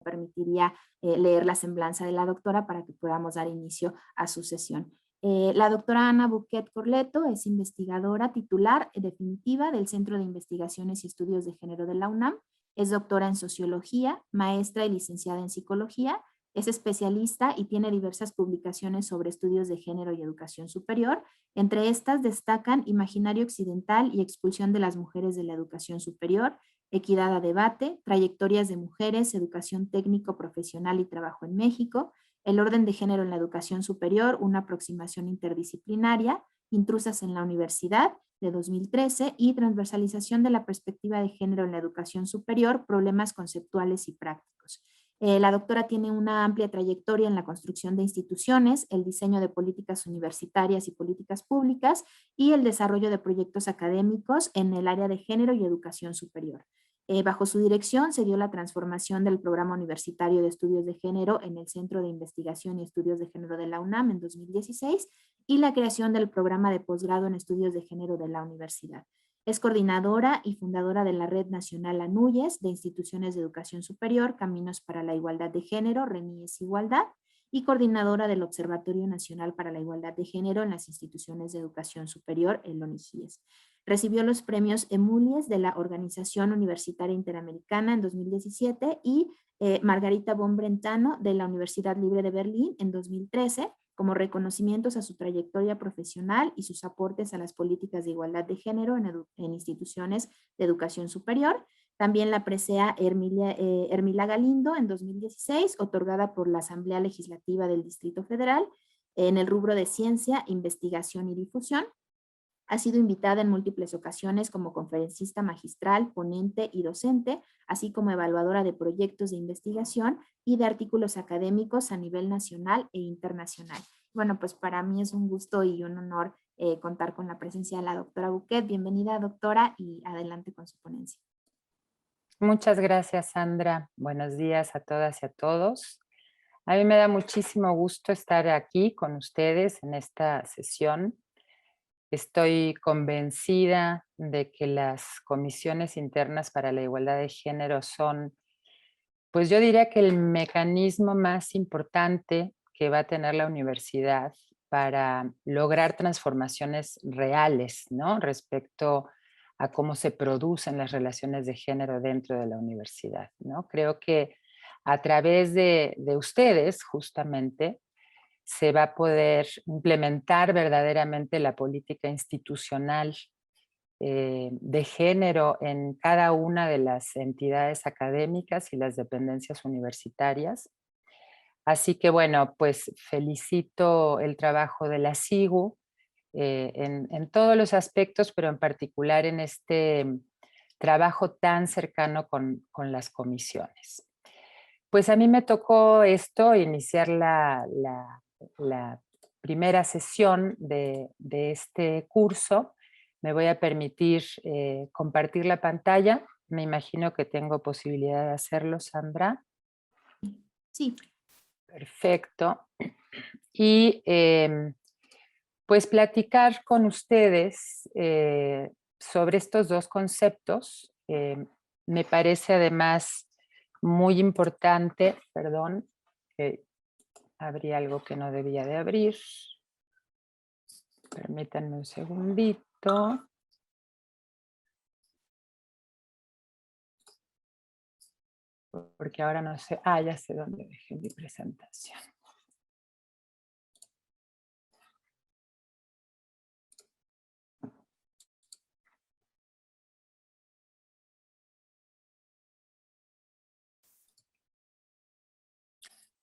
permitiría leer la semblanza de la doctora para que podamos dar inicio a su sesión. La doctora Ana Buquet Corleto es investigadora titular definitiva del Centro de Investigaciones y Estudios de Género de la UNAM. Es doctora en sociología, maestra y licenciada en psicología. Es especialista y tiene diversas publicaciones sobre estudios de género y educación superior. Entre estas destacan Imaginario Occidental y Expulsión de las Mujeres de la Educación Superior, Equidad a Debate, Trayectorias de Mujeres, Educación Técnico, Profesional y Trabajo en México, El Orden de Género en la Educación Superior, una aproximación interdisciplinaria, Intrusas en la Universidad, de 2013, y Transversalización de la Perspectiva de Género en la Educación Superior, Problemas Conceptuales y Prácticos. La doctora tiene una amplia trayectoria en la construcción de instituciones, el diseño de políticas universitarias y políticas públicas y el desarrollo de proyectos académicos en el área de género y educación superior. Bajo su dirección se dio la transformación del Programa Universitario de Estudios de Género en el Centro de Investigación y Estudios de Género de la UNAM en 2016 y la creación del Programa de Posgrado en Estudios de Género de la Universidad. Es coordinadora y fundadora de la Red Nacional ANUYES de Instituciones de Educación Superior, Caminos para la Igualdad de Género, RENIES Igualdad, y coordinadora del Observatorio Nacional para la Igualdad de Género en las Instituciones de Educación Superior, el ONIGIES. Recibió los premios EMULIES de la Organización Universitaria Interamericana en 2017 y Margarita von Brentano de la Universidad Libre de Berlín en 2013, como reconocimientos a su trayectoria profesional y sus aportes a las políticas de igualdad de género en instituciones de educación superior. También la presea Hermila Galindo en 2016, otorgada por la Asamblea Legislativa del Distrito Federal en el rubro de ciencia, investigación y difusión. Ha sido invitada en múltiples ocasiones como conferencista magistral, ponente y docente, así como evaluadora de proyectos de investigación y de artículos académicos a nivel nacional e internacional. Bueno, pues para mí es un gusto y un honor contar con la presencia de la doctora Buquet. Bienvenida, doctora, y adelante con su ponencia. Muchas gracias, Sandra. Buenos días a todas y a todos. A mí me da muchísimo gusto estar aquí con ustedes en esta sesión. Estoy convencida de que las comisiones internas para la igualdad de género son, pues yo diría que el mecanismo más importante que va a tener la universidad para lograr transformaciones reales, ¿no? Respecto a cómo se producen las relaciones de género dentro de la universidad, ¿no? Creo que a través de ustedes, justamente, se va a poder implementar verdaderamente la política institucional de género en cada una de las entidades académicas y las dependencias universitarias. Así que bueno, pues felicito el trabajo de la SIGU en todos los aspectos, pero en particular en este trabajo tan cercano con las comisiones. Pues a mí me tocó esto, iniciar la primera sesión de este curso. Me voy a permitir compartir la pantalla. Me imagino que tengo posibilidad de hacerlo, Sandra. Sí. Perfecto. Y pues platicar con ustedes sobre estos dos conceptos. Me parece además muy importante, perdón, abrí algo que no debía de abrir. Permítanme un segundito. Porque ahora no sé, ya sé dónde dejé mi presentación.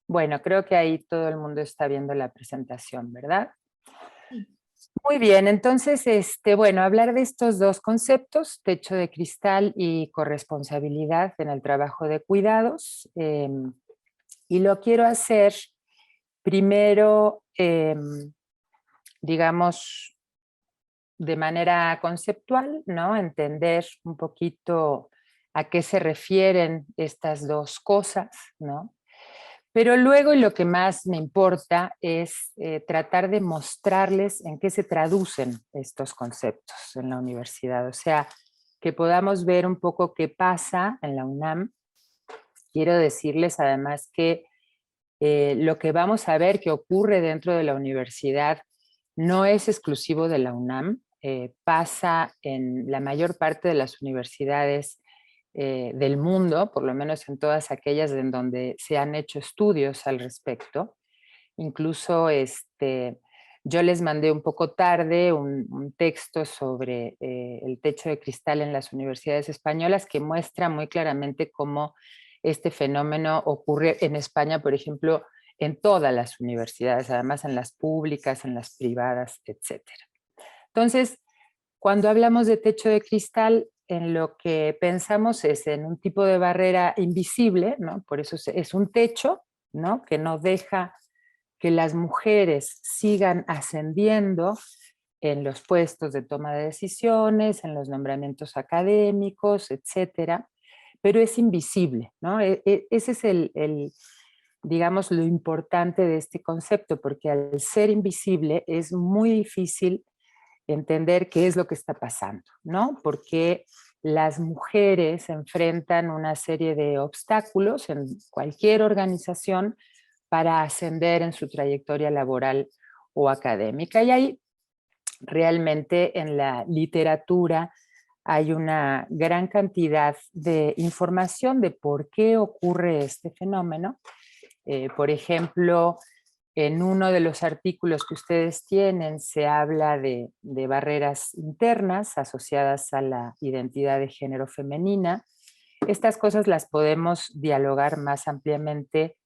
Bueno, creo que ahí todo el mundo está viendo la presentación, ¿verdad? Sí. Muy bien, entonces, bueno, hablar de estos dos conceptos, techo de cristal y corresponsabilidad en el trabajo de cuidados, y lo quiero hacer primero, digamos, de manera conceptual, ¿no? Entender un poquito a qué se refieren estas dos cosas, ¿no? Pero luego, y lo que más me importa es tratar de mostrarles en qué se traducen estos conceptos en la universidad. O sea, que podamos ver un poco qué pasa en la UNAM quiero decirles además que lo que vamos a ver que ocurre dentro de la universidad no es exclusivo de la UNAM, pasa en la mayor parte de las universidades del mundo, por lo menos en todas aquellas en donde se han hecho estudios al respecto. Incluso yo les mandé un poco tarde un texto sobre el techo de cristal en las universidades españolas que muestra muy claramente cómo este fenómeno ocurre en España, por ejemplo, en todas las universidades, además en las públicas, en las privadas, etc. Entonces, cuando hablamos de techo de cristal, en lo que pensamos es en un tipo de barrera invisible, ¿no? Por eso es un techo, ¿no? Que no deja que las mujeres sigan ascendiendo en los puestos de toma de decisiones, en los nombramientos académicos, etcétera, pero es invisible, ¿no? Ese es digamos, lo importante de este concepto, porque al ser invisible es muy difícil entender qué es lo que está pasando, ¿no? Porque las mujeres enfrentan una serie de obstáculos en cualquier organización para ascender en su trayectoria laboral o académica. Y ahí realmente en la literatura hay una gran cantidad de información de por qué ocurre este fenómeno. Por ejemplo, en uno de los artículos que ustedes tienen se habla de barreras internas asociadas a la identidad de género femenina. Estas cosas las podemos dialogar más ampliamente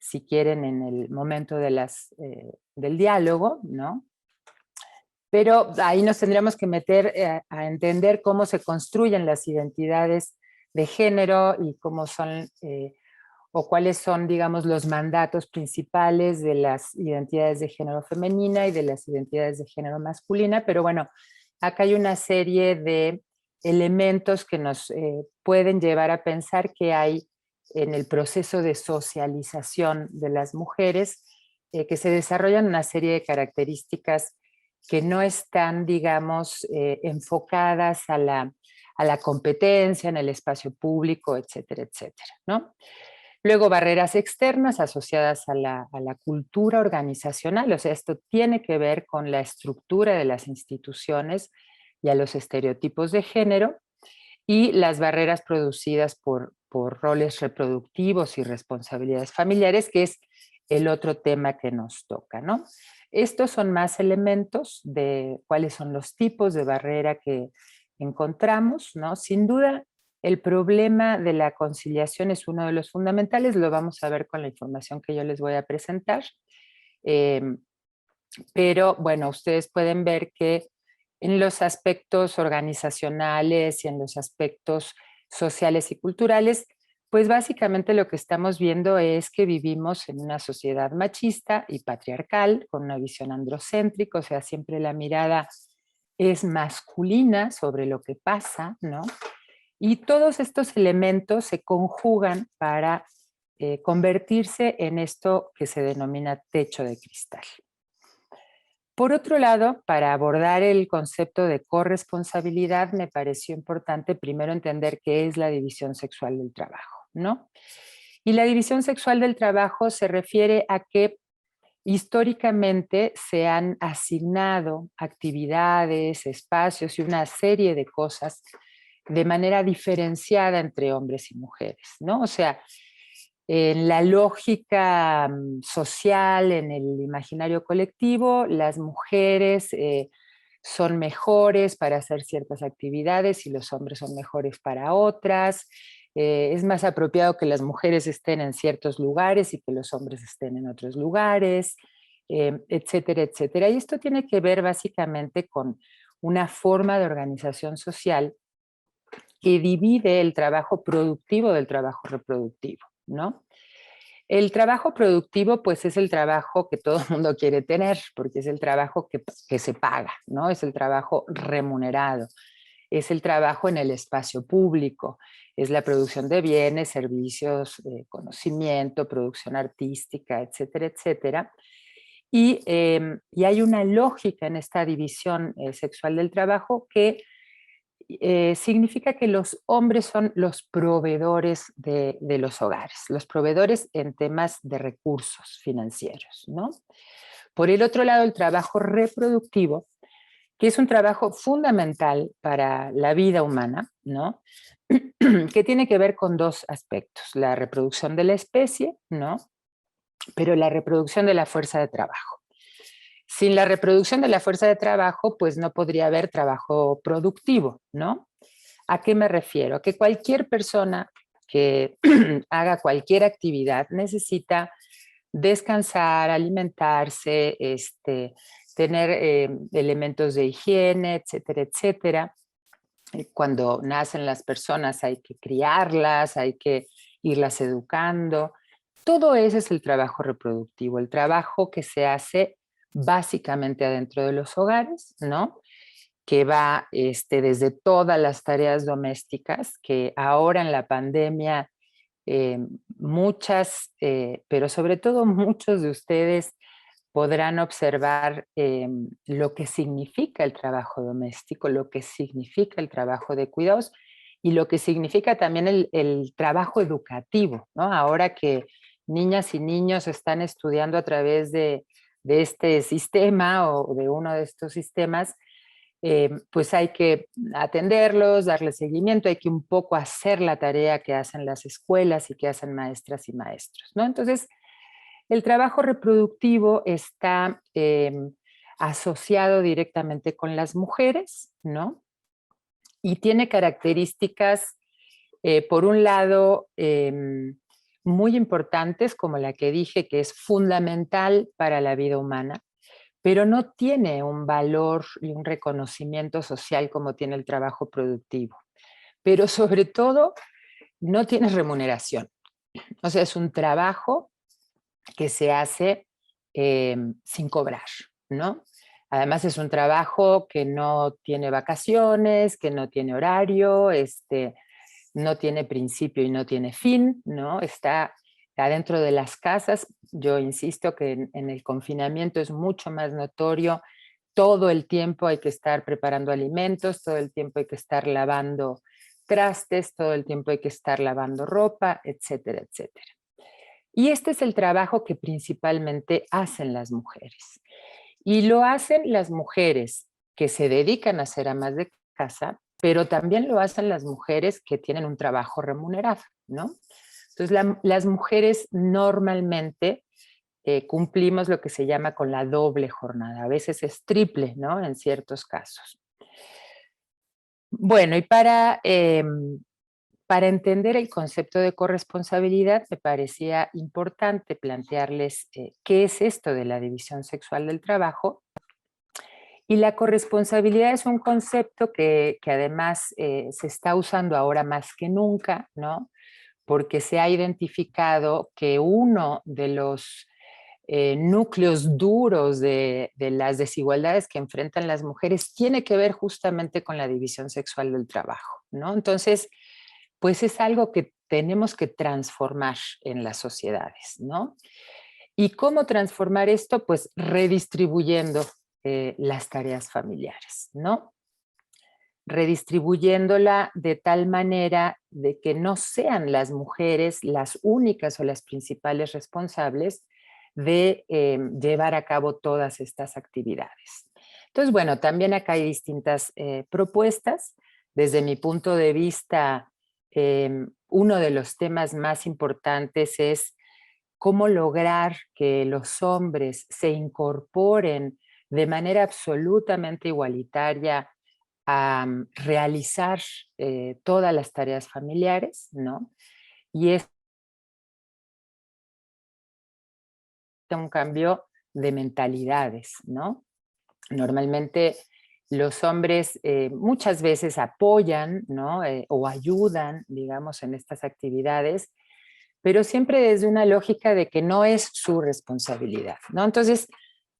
si quieren en el momento del diálogo, ¿no? Pero ahí nos tendríamos que meter a entender cómo se construyen las identidades de género y cómo son o cuáles son, digamos, los mandatos principales de las identidades de género femenina y de las identidades de género masculina. Pero bueno, acá hay una serie de elementos que nos pueden llevar a pensar que hay en el proceso de socialización de las mujeres que se desarrollan una serie de características que no están, digamos, enfocadas a la competencia en el espacio público, etcétera, etcétera, ¿no? Luego, barreras externas asociadas a la cultura organizacional, o sea, esto tiene que ver con la estructura de las instituciones y a los estereotipos de género, y las barreras producidas por roles reproductivos y responsabilidades familiares, que es el otro tema que nos toca, ¿no? Estos son más elementos de cuáles son los tipos de barrera que encontramos, ¿no? Sin duda, el problema de la conciliación es uno de los fundamentales, lo vamos a ver con la información que yo les voy a presentar. Eh, pero bueno, ustedes pueden ver que en los aspectos organizacionales y en los aspectos sociales y culturales, pues básicamente lo que estamos viendo es que vivimos en una sociedad machista y patriarcal, con una visión androcéntrica, o sea, siempre la mirada es masculina sobre lo que pasa, ¿no? Y todos estos elementos se conjugan para convertirse en esto que se denomina techo de cristal. Por otro lado, para abordar el concepto de corresponsabilidad, me pareció importante primero entender qué es la división sexual del trabajo, ¿no? Y la división sexual del trabajo se refiere a que históricamente se han asignado actividades, espacios y una serie de cosas de manera diferenciada entre hombres y mujeres, ¿no? O sea, en la lógica social, en el imaginario colectivo, las mujeres son mejores para hacer ciertas actividades y los hombres son mejores para otras. Es más apropiado que las mujeres estén en ciertos lugares y que los hombres estén en otros lugares, etcétera, etcétera. Y esto tiene que ver básicamente con una forma de organización social que divide el trabajo productivo del trabajo reproductivo, ¿no? El trabajo productivo, pues es el trabajo que todo el mundo quiere tener, porque es el trabajo que se paga, ¿no? Es el trabajo remunerado, es el trabajo en el espacio público, es la producción de bienes, servicios, conocimiento, producción artística, etcétera, etcétera. Y hay una lógica en esta división sexual del trabajo que significa que los hombres son los proveedores de los hogares, los proveedores en temas de recursos financieros, ¿no? Por el otro lado, el trabajo reproductivo, que es un trabajo fundamental para la vida humana, ¿no? Que tiene que ver con dos aspectos, la reproducción de la especie, ¿no? Pero la reproducción de la fuerza de trabajo. Sin la reproducción de la fuerza de trabajo, pues no podría haber trabajo productivo, ¿no? ¿A qué me refiero? A que cualquier persona que haga cualquier actividad necesita descansar, alimentarse, tener elementos de higiene, etcétera, etcétera. Cuando nacen las personas hay que criarlas, hay que irlas educando. Todo ese es el trabajo reproductivo, el trabajo que se hace básicamente adentro de los hogares, ¿no? Que va desde todas las tareas domésticas, que ahora en la pandemia muchas, pero sobre todo muchos de ustedes podrán observar lo que significa el trabajo doméstico, lo que significa el trabajo de cuidados y lo que significa también el trabajo educativo, ¿no? Ahora que niñas y niños están estudiando a través de este sistema o de uno de estos sistemas, pues hay que atenderlos, darles seguimiento, hay que un poco hacer la tarea que hacen las escuelas y que hacen maestras y maestros, ¿no? Entonces, el trabajo reproductivo está asociado directamente con las mujeres, ¿no? Y tiene características, por un lado, muy importantes, como la que dije, que es fundamental para la vida humana, pero no tiene un valor y un reconocimiento social como tiene el trabajo productivo. Pero sobre todo, no tiene remuneración. O sea, es un trabajo que se hace sin cobrar, ¿no? Además es un trabajo que no tiene vacaciones, que no tiene horario, no tiene principio y no tiene fin, ¿no? Está adentro de las casas. Yo insisto que en el confinamiento es mucho más notorio. Todo el tiempo hay que estar preparando alimentos, todo el tiempo hay que estar lavando trastes, todo el tiempo hay que estar lavando ropa, etcétera, etcétera. Y este es el trabajo que principalmente hacen las mujeres. Y lo hacen las mujeres que se dedican a ser amas de casa, pero también lo hacen las mujeres que tienen un trabajo remunerado, ¿no? Entonces, las mujeres normalmente cumplimos lo que se llama con la doble jornada. A veces es triple, ¿no? En ciertos casos. Bueno, y para entender el concepto de corresponsabilidad, me parecía importante plantearles qué es esto de la división sexual del trabajo. Y la corresponsabilidad es un concepto que además se está usando ahora más que nunca, ¿no? Porque se ha identificado que uno de los núcleos duros de las desigualdades que enfrentan las mujeres tiene que ver justamente con la división sexual del trabajo, ¿no? Entonces, pues es algo que tenemos que transformar en las sociedades, ¿no? ¿Y cómo transformar esto? Pues redistribuyendo las tareas familiares, ¿no? Redistribuyéndola de tal manera de que no sean las mujeres las únicas o las principales responsables de llevar a cabo todas estas actividades. Entonces, bueno, también acá hay distintas propuestas. Desde mi punto de vista, uno de los temas más importantes es cómo lograr que los hombres se incorporen de manera absolutamente igualitaria a realizar todas las tareas familiares, ¿no? Y es un cambio de mentalidades, ¿no? Normalmente los hombres muchas veces apoyan, ¿no? O ayudan, digamos, en estas actividades, pero siempre desde una lógica de que no es su responsabilidad, ¿no? Entonces,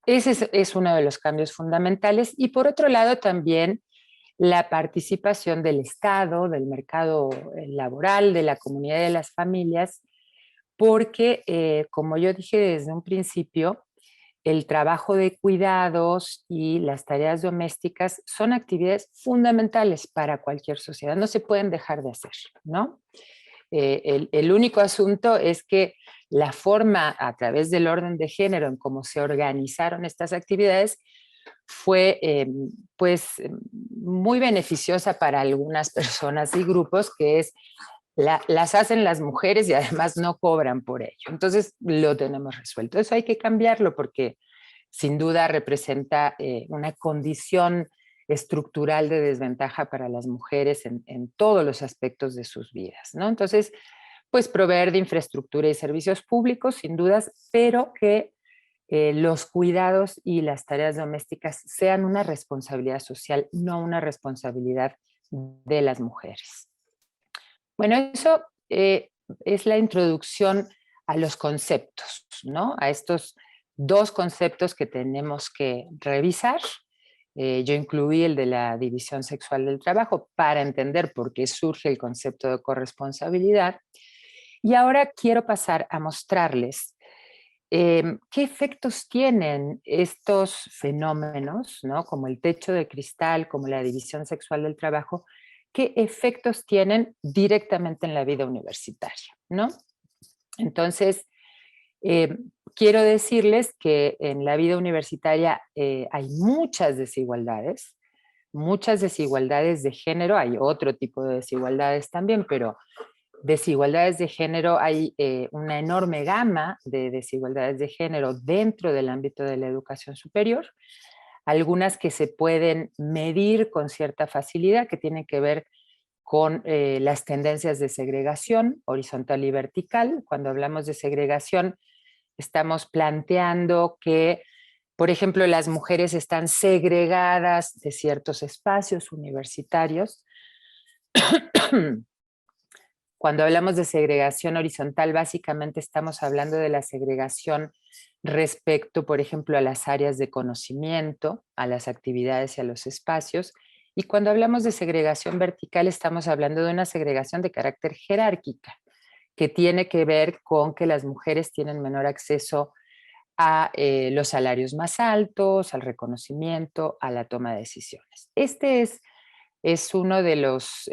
ese es uno de los cambios fundamentales. Y por otro lado, también la participación del Estado, del mercado laboral, de la comunidad y de las familias, porque, como yo dije desde un principio, el trabajo de cuidados y las tareas domésticas son actividades fundamentales para cualquier sociedad, no se pueden dejar de hacer, ¿no? El único asunto es que la forma a través del orden de género en cómo se organizaron estas actividades fue pues muy beneficiosa para algunas personas y grupos, que es las hacen las mujeres y además no cobran por ello. Entonces lo tenemos resuelto. Eso hay que cambiarlo porque sin duda representa una condición estructural de desventaja para las mujeres en todos los aspectos de sus vidas, ¿no? Entonces, pues proveer de infraestructura y servicios públicos, sin dudas, pero que los cuidados y las tareas domésticas sean una responsabilidad social, no una responsabilidad de las mujeres. Bueno, eso es la introducción a los conceptos, ¿no? A estos dos conceptos que tenemos que revisar. Yo incluí el de la división sexual del trabajo para entender por qué surge el concepto de corresponsabilidad. Y ahora quiero pasar a mostrarles qué efectos tienen estos fenómenos, ¿no? Como el techo de cristal, como la división sexual del trabajo, qué efectos tienen directamente en la vida universitaria, ¿no? Entonces, quiero decirles que en la vida universitaria hay muchas desigualdades de género, hay otro tipo de desigualdades también, pero desigualdades de género, hay una enorme gama de desigualdades de género dentro del ámbito de la educación superior, algunas que se pueden medir con cierta facilidad, que tienen que ver con las tendencias de segregación horizontal y vertical. Cuando hablamos de segregación, estamos planteando que, por ejemplo, las mujeres están segregadas de ciertos espacios universitarios. Cuando hablamos de segregación horizontal, básicamente estamos hablando de la segregación respecto, por ejemplo, a las áreas de conocimiento, a las actividades y a los espacios. Y cuando hablamos de segregación vertical, estamos hablando de una segregación de carácter jerárquica, que tiene que ver con que las mujeres tienen menor acceso a los salarios más altos, al reconocimiento, a la toma de decisiones. Este es uno de los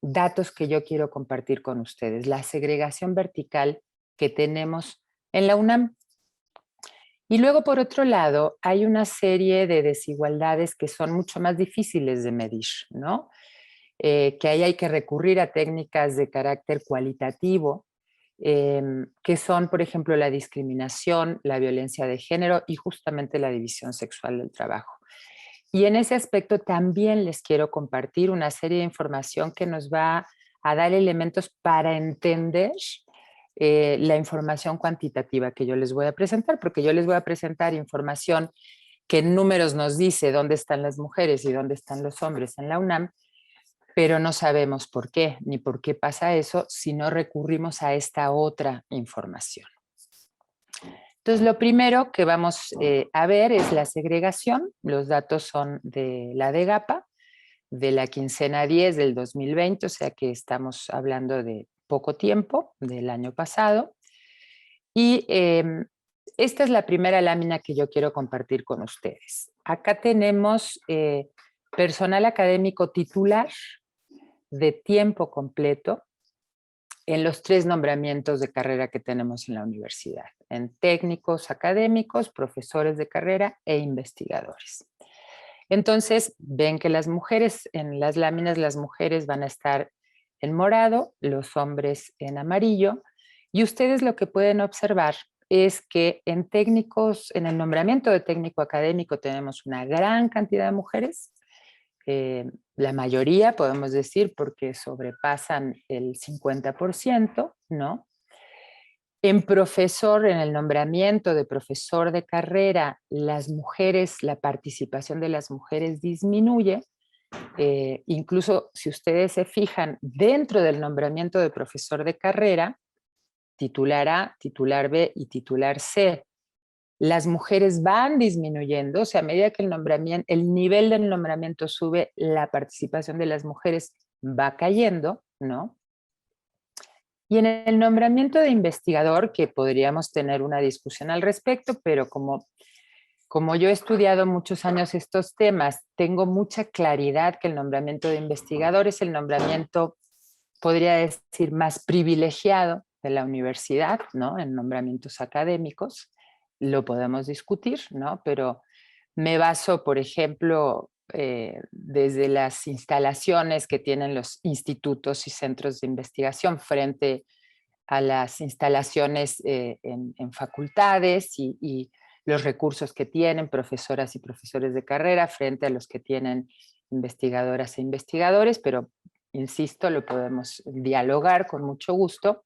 datos que yo quiero compartir con ustedes, la segregación vertical que tenemos en la UNAM. Y luego, por otro lado, hay una serie de desigualdades que son mucho más difíciles de medir, ¿no? Que ahí hay que recurrir a técnicas de carácter cualitativo, que son, por ejemplo, la discriminación, la violencia de género y justamente la división sexual del trabajo. Y en ese aspecto también les quiero compartir una serie de información que nos va a dar elementos para entender la información cuantitativa que yo les voy a presentar, porque yo les voy a presentar información que en números nos dice dónde están las mujeres y dónde están los hombres en la UNAM, pero no sabemos por qué ni por qué pasa eso si no recurrimos a esta otra información. Entonces, lo primero que vamos a ver es la segregación. Los datos son de la DEGAPA, de la quincena 10 del 2020, o sea que estamos hablando de poco tiempo, del año pasado. Y esta es la primera lámina que yo quiero compartir con ustedes. Acá tenemos personal académico titular de tiempo completo en los 3 nombramientos de carrera que tenemos en la universidad, en técnicos académicos, profesores de carrera e investigadores. Entonces, ven que las mujeres, en las láminas, las mujeres van a estar en morado, los hombres en amarillo, y ustedes lo que pueden observar es que en técnicos, en el nombramiento de técnico académico tenemos una gran cantidad de mujeres, la mayoría, podemos decir, porque sobrepasan el 50%, ¿no? En profesor, en el nombramiento de profesor de carrera, las mujeres, la participación de las mujeres disminuye. Incluso si ustedes se fijan, dentro del nombramiento de profesor de carrera, titular A, titular B y titular C, las mujeres van disminuyendo, o sea, a medida que el nivel del nombramiento sube, la participación de las mujeres va cayendo, ¿no? Y en el nombramiento de investigador, que podríamos tener una discusión al respecto, pero como como yo he estudiado muchos años estos temas, tengo mucha claridad que el nombramiento de investigador es el nombramiento, podría decir, más privilegiado de la universidad, ¿no? En nombramientos académicos, lo podemos discutir, ¿no? Pero me baso, por ejemplo, desde las instalaciones que tienen los institutos y centros de investigación frente a las instalaciones en facultades y los recursos que tienen profesoras y profesores de carrera frente a los que tienen investigadoras e investigadores, pero insisto, lo podemos dialogar con mucho gusto.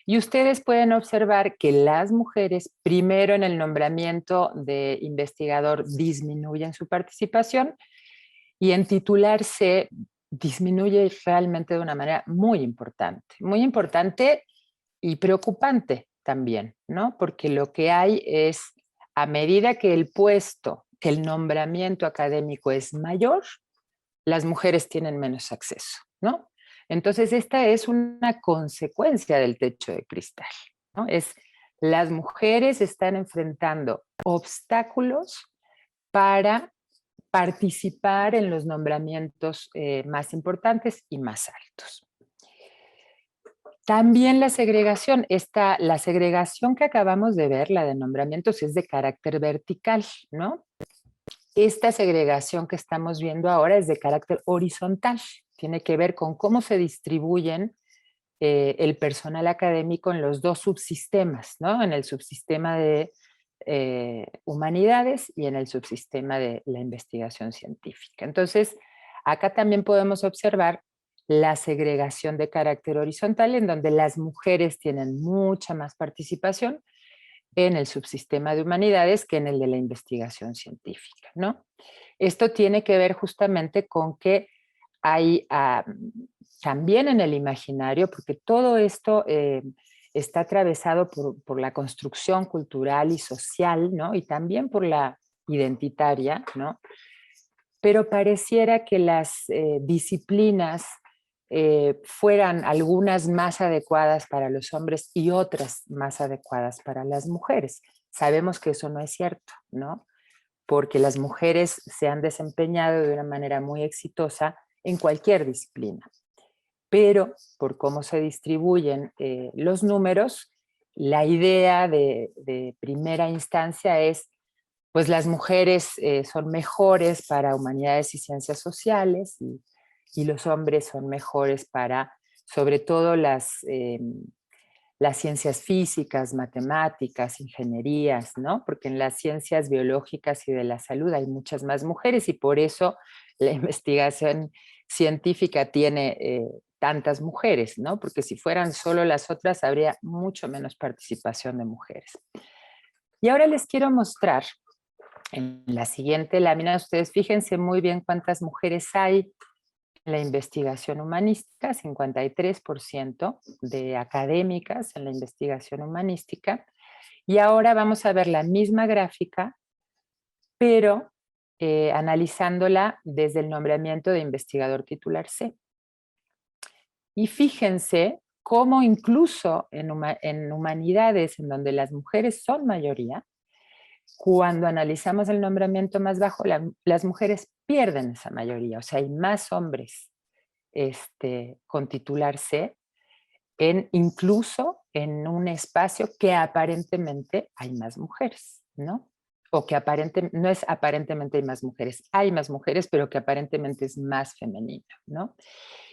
Y ustedes pueden observar que las mujeres, primero en el nombramiento de investigador, disminuyen su participación y en titularse disminuye realmente de una manera muy importante y preocupante también, ¿no? Porque lo que hay es, a medida que el puesto, que el nombramiento académico es mayor, las mujeres tienen menos acceso, ¿no? Entonces, esta es una consecuencia del techo de cristal, ¿no? Las mujeres están enfrentando obstáculos para participar en los nombramientos más importantes y más altos. También la segregación que acabamos de ver, la de nombramientos, es de carácter vertical, ¿no? Esta segregación que estamos viendo ahora es de carácter horizontal, tiene que ver con cómo se distribuyen el personal académico en los dos subsistemas, ¿no? En el subsistema de humanidades y en el subsistema de la investigación científica. Entonces, acá también podemos observar la segregación de carácter horizontal, en donde las mujeres tienen mucha más participación en el subsistema de humanidades que en el de la investigación científica, ¿no? Esto tiene que ver justamente con que hay también en el imaginario, porque todo esto está atravesado por la construcción cultural y social, ¿no? Y también por la identitaria, ¿no? Pero pareciera que las disciplinas fueran algunas más adecuadas para los hombres y otras más adecuadas para las mujeres. Sabemos que eso no es cierto, ¿no? Porque las mujeres se han desempeñado de una manera muy exitosa en cualquier disciplina. Pero por cómo se distribuyen los números, la idea de primera instancia es, pues las mujeres son mejores para humanidades y ciencias sociales y los hombres son mejores para, sobre todo, las ciencias físicas, matemáticas, ingenierías, ¿no? Porque en las ciencias biológicas y de la salud hay muchas más mujeres y por eso la investigación científica tiene tantas mujeres, ¿no? Porque si fueran solo las otras habría mucho menos participación de mujeres. Y ahora les quiero mostrar en la siguiente lámina, ustedes fíjense muy bien cuántas mujeres hay en la investigación humanística, 53% de académicas en la investigación humanística. Y ahora vamos a ver la misma gráfica, pero analizándola desde el nombramiento de investigador titular C. Y fíjense cómo incluso en humanidades, en donde las mujeres son mayoría, cuando analizamos el nombramiento más bajo, las mujeres pierden esa mayoría, o sea, hay más hombres con titular C, incluso en un espacio que aparentemente hay más mujeres, ¿no? O que no es aparentemente hay más mujeres, pero que aparentemente es más femenino, ¿no?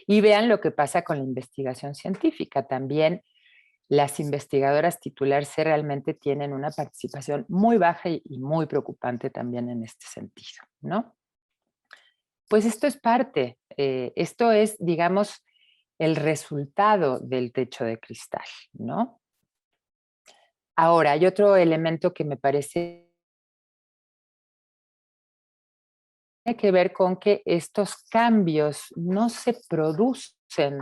Y vean lo que pasa con la investigación científica. También las investigadoras titular C realmente tienen una participación muy baja y muy preocupante también en este sentido, ¿no? Pues esto es parte, esto es, digamos, el resultado del techo de cristal, ¿no? Ahora, hay otro elemento que me parece tiene que ver con que estos cambios no se producen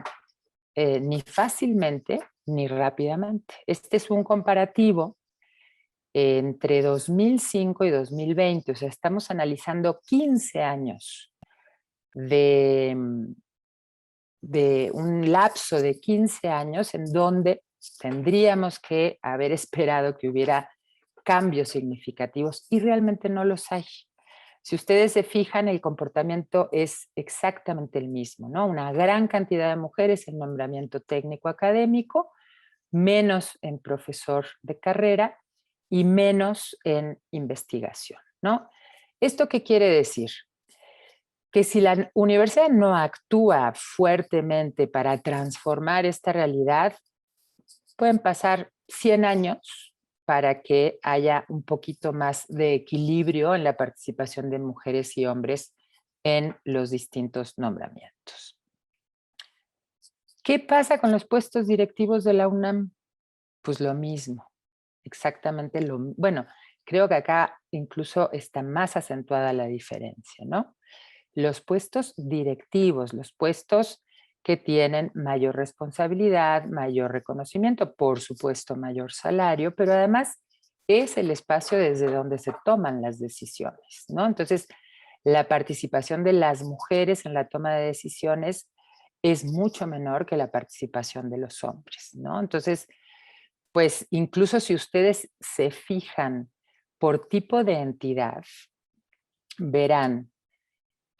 ni fácilmente ni rápidamente. Este es un comparativo entre 2005 y 2020, o sea, estamos analizando 15 años de un lapso de 15 años en donde tendríamos que haber esperado que hubiera cambios significativos y realmente no los hay. Si ustedes se fijan, el comportamiento es exactamente el mismo, ¿no? Una gran cantidad de mujeres en nombramiento técnico académico, menos en profesor de carrera y menos en investigación, ¿no? ¿Esto qué quiere decir? Que si la universidad no actúa fuertemente para transformar esta realidad, pueden pasar 100 años para que haya un poquito más de equilibrio en la participación de mujeres y hombres en los distintos nombramientos. ¿Qué pasa con los puestos directivos de la UNAM? Pues lo mismo, exactamente lo mismo. Bueno, creo que acá incluso está más acentuada la diferencia, ¿no? Los puestos directivos, los puestos que tienen mayor responsabilidad, mayor reconocimiento, por supuesto mayor salario, pero además es el espacio desde donde se toman las decisiones, ¿no? Entonces, la participación de las mujeres en la toma de decisiones es mucho menor que la participación de los hombres, ¿no? Entonces, pues incluso si ustedes se fijan por tipo de entidad, verán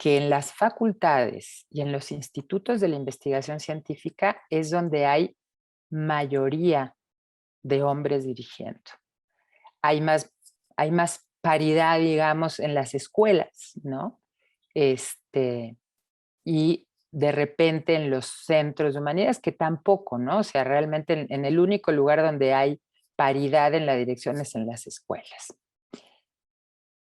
que en las facultades y en los institutos de la investigación científica es donde hay mayoría de hombres dirigiendo. Hay más, hay más paridad, digamos, en las escuelas, ¿no? Y de repente en los centros de humanidades, que tampoco, ¿no? O sea, realmente en el único lugar donde hay paridad en la dirección es en las escuelas.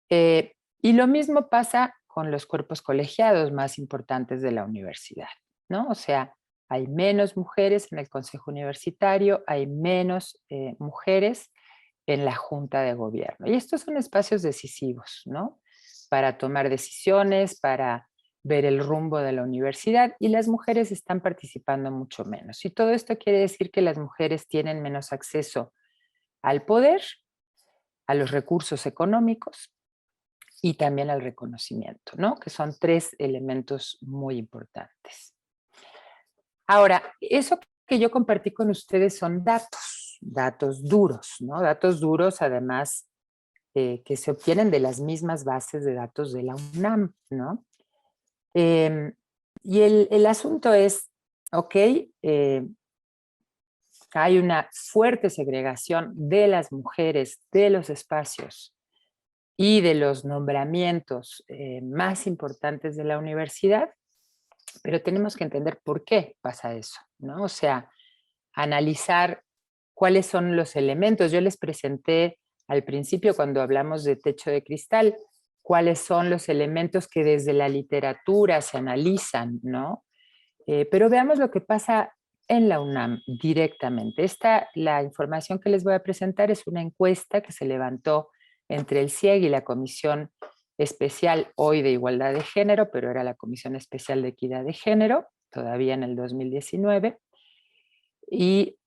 Y lo mismo pasa con los cuerpos colegiados más importantes de la universidad, ¿no? O sea, hay menos mujeres en el consejo universitario, hay menos mujeres en la junta de gobierno. Y estos son espacios decisivos, ¿no? Para tomar decisiones, para ver el rumbo de la universidad, y las mujeres están participando mucho menos. Y todo esto quiere decir que las mujeres tienen menos acceso al poder, a los recursos económicos, y también al reconocimiento, ¿no? Que son 3 elementos muy importantes. Ahora, eso que yo compartí con ustedes son datos duros, ¿no? Datos duros, además, que se obtienen de las mismas bases de datos de la UNAM, ¿no? Y el asunto es, ok, hay una fuerte segregación de las mujeres, de los espacios y de los nombramientos más importantes de la universidad, pero tenemos que entender por qué pasa eso, ¿no? O sea, analizar cuáles son los elementos. Yo les presenté al principio, cuando hablamos de techo de cristal, cuáles son los elementos que desde la literatura se analizan, ¿no? Pero veamos lo que pasa en la UNAM directamente. La información que les voy a presentar es una encuesta que se levantó entre el CIEG y la Comisión Especial hoy de Igualdad de Género, pero era la Comisión Especial de Equidad de Género, todavía en el 2019. Y,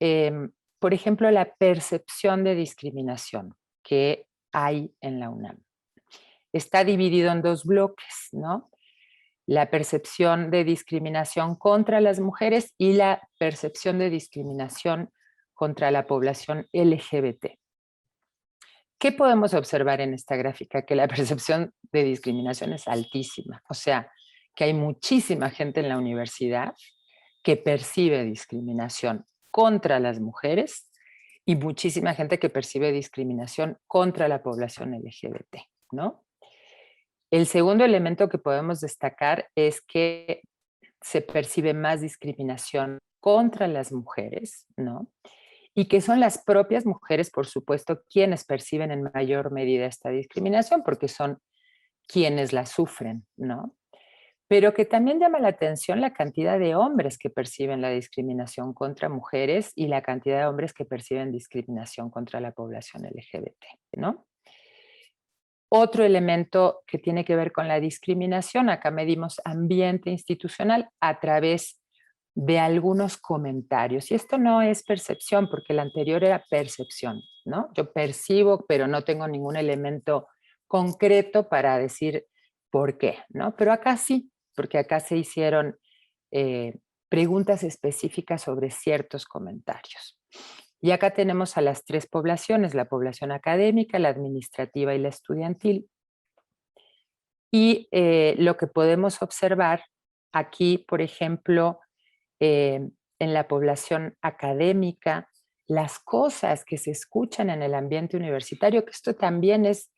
por ejemplo, la percepción de discriminación que hay en la UNAM. Está dividido en 2 bloques, ¿no? La percepción de discriminación contra las mujeres y la percepción de discriminación contra la población LGBT. ¿Qué podemos observar en esta gráfica? Que la percepción de discriminación es altísima, o sea, que hay muchísima gente en la universidad que percibe discriminación contra las mujeres y muchísima gente que percibe discriminación contra la población LGBT, ¿no? El segundo elemento que podemos destacar es que se percibe más discriminación contra las mujeres, ¿no? Y que son las propias mujeres, por supuesto, quienes perciben en mayor medida esta discriminación, porque son quienes la sufren, ¿no? Pero que también llama la atención la cantidad de hombres que perciben la discriminación contra mujeres y la cantidad de hombres que perciben discriminación contra la población LGBT, ¿no? Otro elemento que tiene que ver con la discriminación, acá medimos ambiente institucional a través de algunos comentarios. Y esto no es percepción, porque el anterior era percepción, ¿no? Yo percibo, pero no tengo ningún elemento concreto para decir por qué, ¿no? Pero acá sí, porque acá se hicieron preguntas específicas sobre ciertos comentarios. Y acá tenemos a las tres poblaciones, la población académica, la administrativa y la estudiantil. Y lo que podemos observar aquí, por ejemplo, en la población académica, las cosas que se escuchan en el ambiente universitario, que esto también es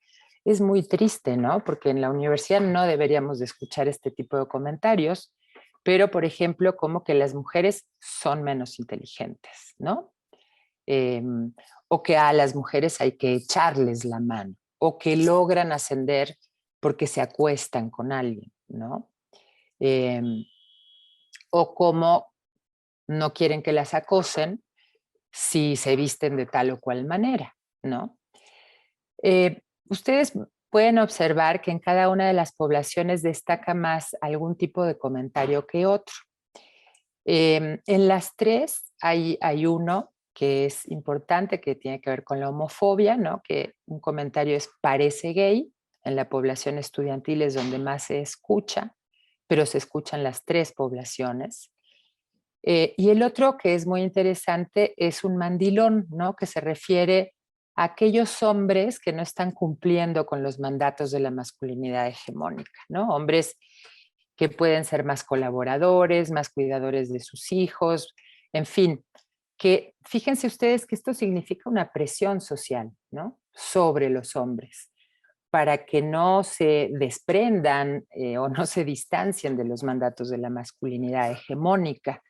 muy triste, ¿no? Porque en la universidad no deberíamos de escuchar este tipo de comentarios, pero, por ejemplo, como que las mujeres son menos inteligentes, ¿no? Eh, o que a las mujeres hay que echarles la mano, o que logran ascender porque se acuestan con alguien, ¿no? Eh, o como no quieren que las acosen si se visten de tal o cual manera, ¿no? Ustedes pueden observar que en cada una de las poblaciones destaca más algún tipo de comentario que otro. En las tres hay uno que es importante, que tiene que ver con la homofobia, ¿no? Que un comentario es parece gay, en la población estudiantil es donde más se escucha, pero se escuchan las tres poblaciones. Y el otro que es muy interesante es un mandilón, ¿no? Que se refiere a aquellos hombres que no están cumpliendo con los mandatos de la masculinidad hegemónica, ¿no? Hombres que pueden ser más colaboradores, más cuidadores de sus hijos, en fin, que fíjense ustedes que esto significa una presión social, ¿no? Sobre los hombres, para que no se desprendan o no se distancien de los mandatos de la masculinidad hegemónica,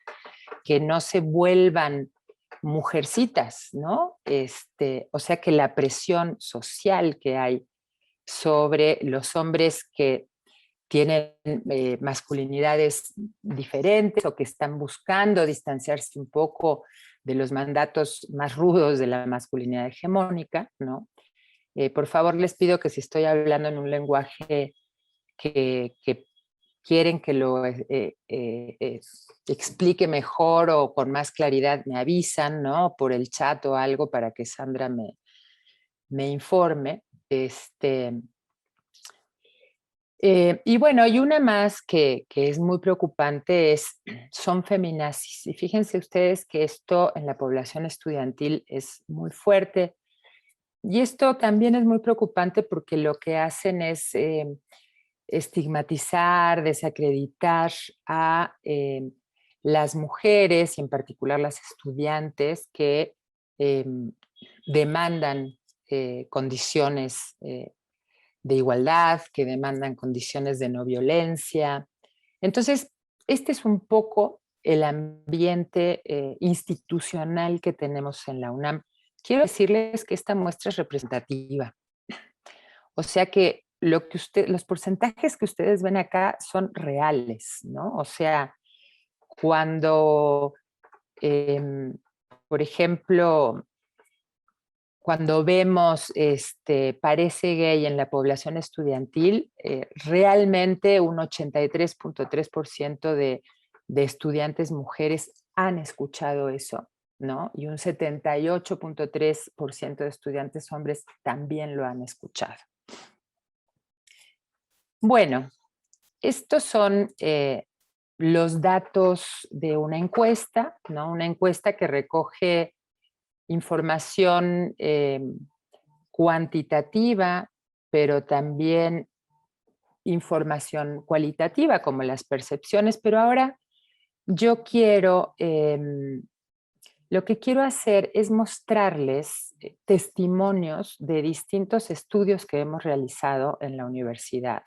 que no se vuelvan mujercitas, ¿no? O sea que la presión social que hay sobre los hombres que tienen masculinidades diferentes o que están buscando distanciarse un poco de los mandatos más rudos de la masculinidad hegemónica, ¿no? Por favor, les pido que si estoy hablando en un lenguaje que quieren que lo explique mejor o con más claridad, me avisan, ¿no? Por el chat o algo para que Sandra me informe. Y bueno, y una más que es muy preocupante son feminazis. Y fíjense ustedes que esto en la población estudiantil es muy fuerte. Y esto también es muy preocupante porque lo que hacen es estigmatizar, desacreditar a las mujeres y en particular las estudiantes que eh, demandan condiciones de igualdad, que demandan condiciones de no violencia. Entonces, este es un poco el ambiente institucional que tenemos en la UNAM. Quiero decirles que esta muestra es representativa. O sea que los porcentajes que ustedes ven acá son reales, ¿no? O sea, cuando, por ejemplo, cuando vemos parece gay en la población estudiantil, realmente un 83.3% de estudiantes mujeres han escuchado eso, ¿no? Y un 78.3% de estudiantes hombres también lo han escuchado. Bueno, estos son los datos de una encuesta, ¿no? Una encuesta que recoge información cuantitativa, pero también información cualitativa, como las percepciones. Pero ahora yo lo que quiero hacer es mostrarles testimonios de distintos estudios que hemos realizado en la universidad.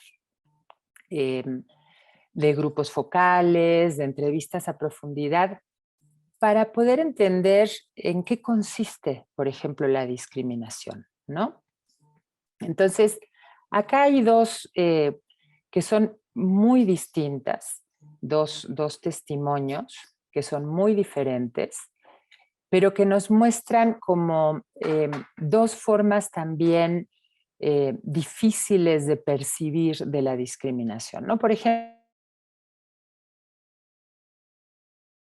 De grupos focales, de entrevistas a profundidad, para poder entender en qué consiste, por ejemplo, la discriminación, ¿no? Entonces, acá hay dos que son muy distintas, dos testimonios que son muy diferentes, pero que nos muestran como dos formas también difíciles de percibir de la discriminación, ¿no? Por ejemplo,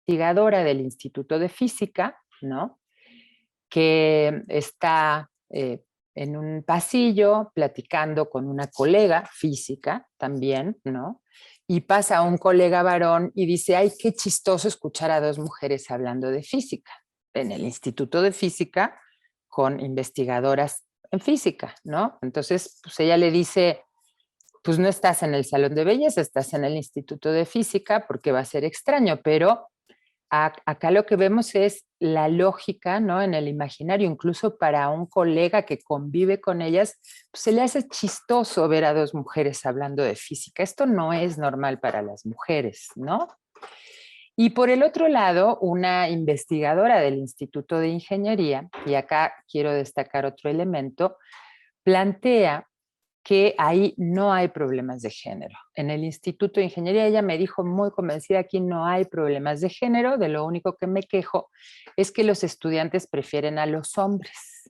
investigadora del Instituto de Física, ¿no? Que está en un pasillo platicando con una colega física también, ¿no? Y pasa un colega varón y dice, ay, qué chistoso escuchar a dos mujeres hablando de física, en el Instituto de Física con investigadoras en física, ¿no? Entonces, pues ella le dice, pues no estás en el salón de belleza, estás en el Instituto de Física porque va a ser extraño, pero acá lo que vemos es la lógica, ¿no? En el imaginario, incluso para un colega que convive con ellas, pues se le hace chistoso ver a dos mujeres hablando de física. Esto no es normal para las mujeres, ¿no? Y por el otro lado, una investigadora del Instituto de Ingeniería, y acá quiero destacar otro elemento, plantea que ahí no hay problemas de género. En el Instituto de Ingeniería ella me dijo muy convencida, aquí no hay problemas de género, de lo único que me quejo es que los estudiantes prefieren a los hombres,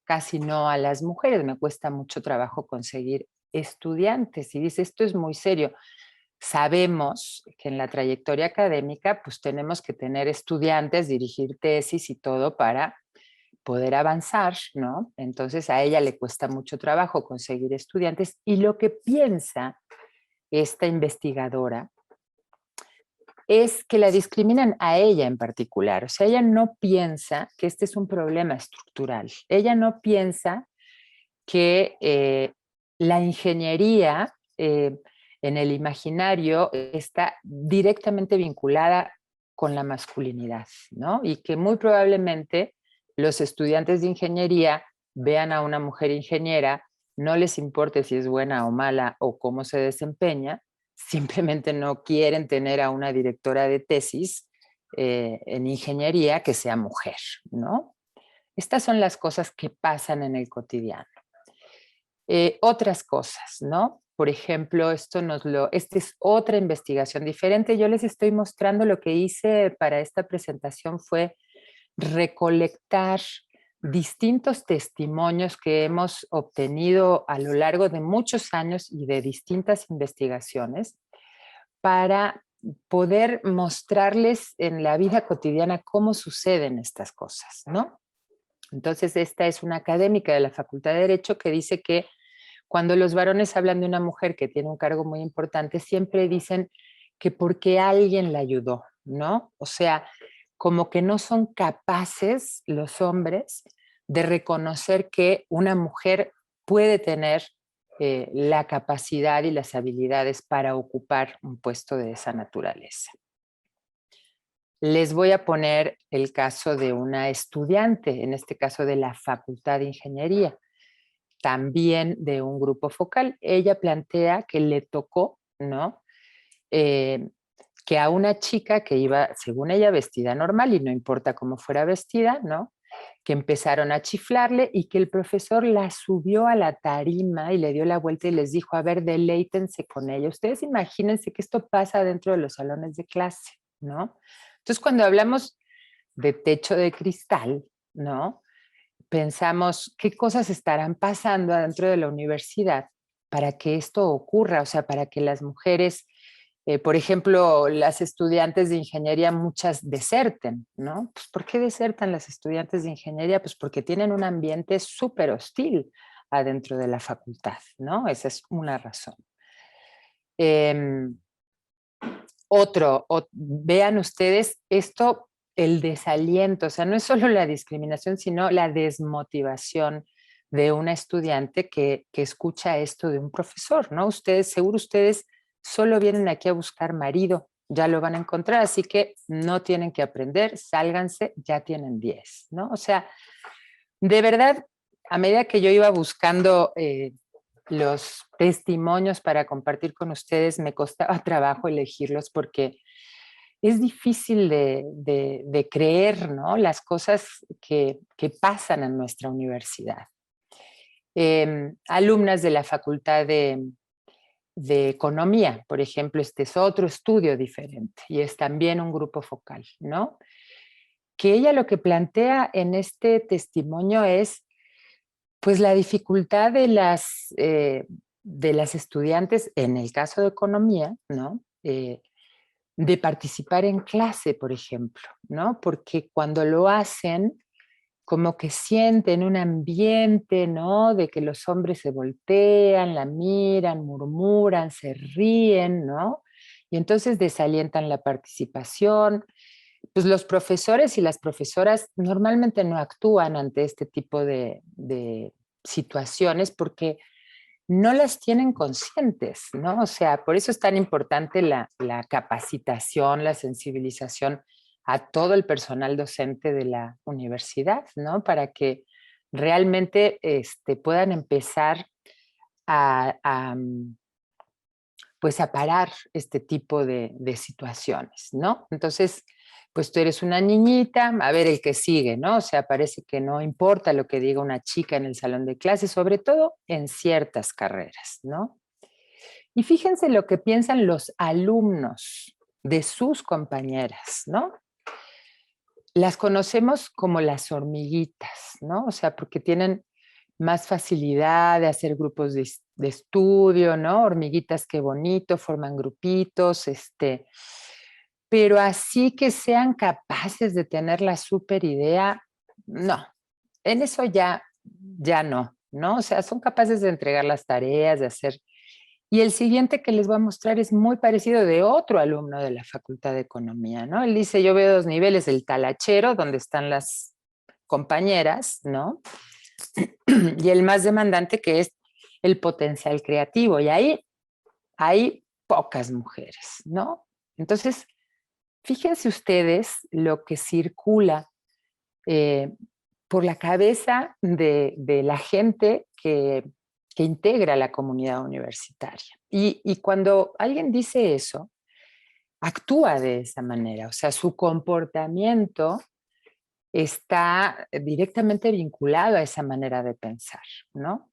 casi no a las mujeres, me cuesta mucho trabajo conseguir estudiantes y dice, esto es muy serio. Sabemos que en la trayectoria académica pues tenemos que tener estudiantes, dirigir tesis y todo para poder avanzar, ¿no? Entonces a ella le cuesta mucho trabajo conseguir estudiantes y lo que piensa esta investigadora es que la discriminan a ella en particular. O sea, ella no piensa que este es un problema estructural. Ella no piensa que la ingeniería en el imaginario está directamente vinculada con la masculinidad, ¿no? Y que muy probablemente los estudiantes de ingeniería vean a una mujer ingeniera, no les importe si es buena o mala o cómo se desempeña, simplemente no quieren tener a una directora de tesis en ingeniería que sea mujer, ¿no? Estas son las cosas que pasan en el cotidiano. Otras cosas, ¿no? Por ejemplo, esta es otra investigación diferente. Yo les estoy mostrando lo que hice para esta presentación fue recolectar distintos testimonios que hemos obtenido a lo largo de muchos años y de distintas investigaciones para poder mostrarles en la vida cotidiana cómo suceden estas cosas, ¿no? Entonces, esta es una académica de la Facultad de Derecho que dice que cuando los varones hablan de una mujer que tiene un cargo muy importante, siempre dicen que porque alguien la ayudó, ¿no? O sea, como que no son capaces los hombres de reconocer que una mujer puede tener la capacidad y las habilidades para ocupar un puesto de esa naturaleza. Les voy a poner el caso de una estudiante, en este caso de la Facultad de Ingeniería, también de un grupo focal. Ella plantea que le tocó, ¿no? Que a una chica que iba, según ella, vestida normal, y no importa cómo fuera vestida, ¿no? Que empezaron a chiflarle y que el profesor la subió a la tarima y le dio la vuelta y les dijo, a ver, deleítense con ella. Ustedes imagínense que esto pasa dentro de los salones de clase, ¿no? Entonces, cuando hablamos de techo de cristal, ¿no? Pensamos qué cosas estarán pasando adentro de la universidad para que esto ocurra, o sea, para que las mujeres, por ejemplo, las estudiantes de ingeniería, muchas deserten, ¿no? Pues, ¿por qué desertan las estudiantes de ingeniería? Pues porque tienen un ambiente súper hostil adentro de la facultad, ¿no? Esa es una razón. Vean ustedes esto, el desaliento, o sea, no es solo la discriminación, sino la desmotivación de una estudiante que escucha esto de un profesor, ¿no? Seguro ustedes solo vienen aquí a buscar marido, ya lo van a encontrar, así que no tienen que aprender, sálganse, ya tienen 10, ¿no? O sea, de verdad, a medida que yo iba buscando los testimonios para compartir con ustedes, me costaba trabajo elegirlos porque es difícil de creer, ¿no? Las cosas que pasan en nuestra universidad. Alumnas de la Facultad de Economía, por ejemplo, este es otro estudio diferente y es también un grupo focal, ¿no? Que ella lo que plantea en este testimonio es pues la dificultad de las estudiantes, en el caso de economía, ¿no? De participar en clase, por ejemplo, ¿no? Porque cuando lo hacen, como que sienten un ambiente, ¿no? De que los hombres se voltean, la miran, murmuran, se ríen, ¿no? Y entonces desalientan la participación, pues los profesores y las profesoras normalmente no actúan ante este tipo de situaciones porque no las tienen conscientes, ¿no? O sea, por eso es tan importante la capacitación, la sensibilización a todo el personal docente de la universidad, ¿no? Para que realmente puedan empezar a pues a parar este tipo de situaciones, ¿no? Entonces, pues tú eres una niñita, a ver el que sigue, ¿no? O sea, parece que no importa lo que diga una chica en el salón de clases, sobre todo en ciertas carreras, ¿no? Y fíjense lo que piensan los alumnos de sus compañeras, ¿no? Las conocemos como las hormiguitas, ¿no? O sea, porque tienen más facilidad de hacer grupos de estudio, ¿no? Hormiguitas, qué bonito, forman grupitos, pero así que sean capaces de tener la super idea, no, en eso ya no, ¿no? O sea, son capaces de entregar las tareas, de hacer. Y el siguiente que les voy a mostrar es muy parecido de otro alumno de la Facultad de Economía, ¿no? Él dice, yo veo dos niveles, el talachero, donde están las compañeras, ¿no? Y el más demandante, que es el potencial creativo. Y ahí hay pocas mujeres, ¿no? Entonces, fíjense ustedes lo que circula eh, por la cabeza de la gente que integra la comunidad universitaria. Y cuando alguien dice eso, actúa de esa manera, o sea, su comportamiento está directamente vinculado a esa manera de pensar, ¿no?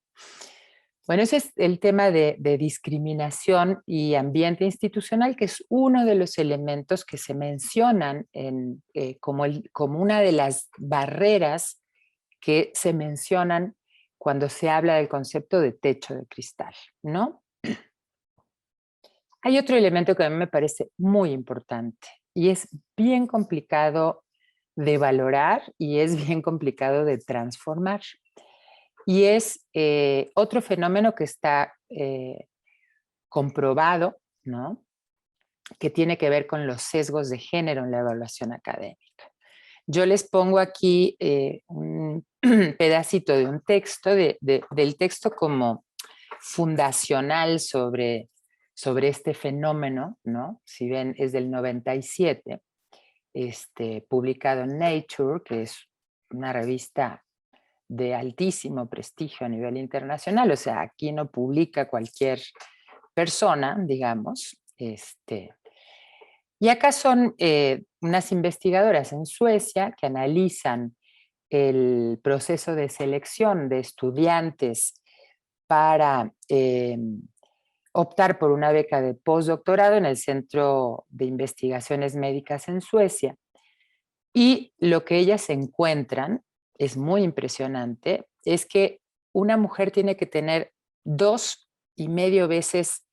Bueno, ese es el tema de discriminación y ambiente institucional, que es uno de los elementos que se mencionan como una de las barreras que se mencionan cuando se habla del concepto de techo de cristal, ¿no? Hay otro elemento que a mí me parece muy importante y es bien complicado de valorar y es bien complicado de transformar. Y es otro fenómeno que está comprobado, ¿no? Que tiene que ver con los sesgos de género en la evaluación académica. Yo les pongo aquí un pedacito de un texto, del texto como fundacional sobre este fenómeno, ¿no? Si ven, es del 97, publicado en Nature, que es una revista de altísimo prestigio a nivel internacional, o sea, aquí no publica cualquier persona, digamos, y acá son unas investigadoras en Suecia que analizan el proceso de selección de estudiantes para optar por una beca de postdoctorado en el Centro de Investigaciones Médicas en Suecia. Y lo que ellas encuentran, es muy impresionante, es que una mujer tiene que tener 2,5 veces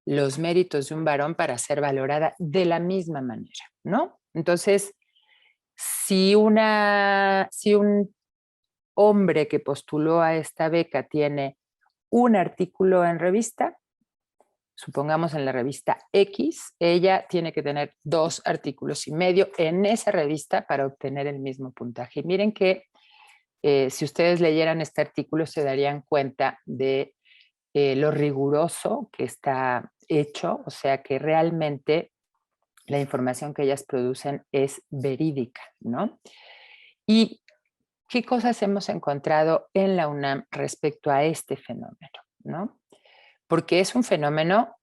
los méritos de un varón para ser valorada de la misma manera, ¿no? Entonces, si un hombre que postuló a esta beca tiene un artículo en revista, supongamos en la revista X, ella tiene que tener 2,5 artículos en esa revista para obtener el mismo puntaje. Y miren que si ustedes leyeran este artículo se darían cuenta de lo riguroso que está hecho, o sea que realmente la información que ellas producen es verídica, ¿no? ¿Y qué cosas hemos encontrado en la UNAM respecto a este fenómeno, ¿no? Porque es un fenómeno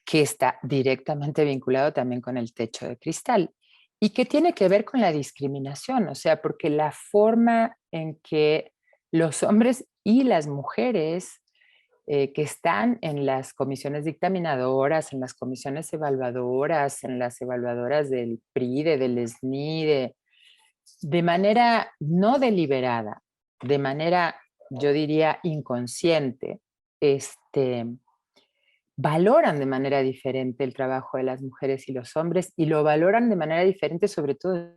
que está directamente vinculado también con el techo de cristal y que tiene que ver con la discriminación, o sea, porque la forma en que los hombres y las mujeres que están en las comisiones dictaminadoras, en las comisiones evaluadoras, en las evaluadoras del PRIDE, del SNI, de manera no deliberada, de manera, yo diría, inconsciente, valoran de manera diferente el trabajo de las mujeres y los hombres y lo valoran de manera diferente, sobre todo.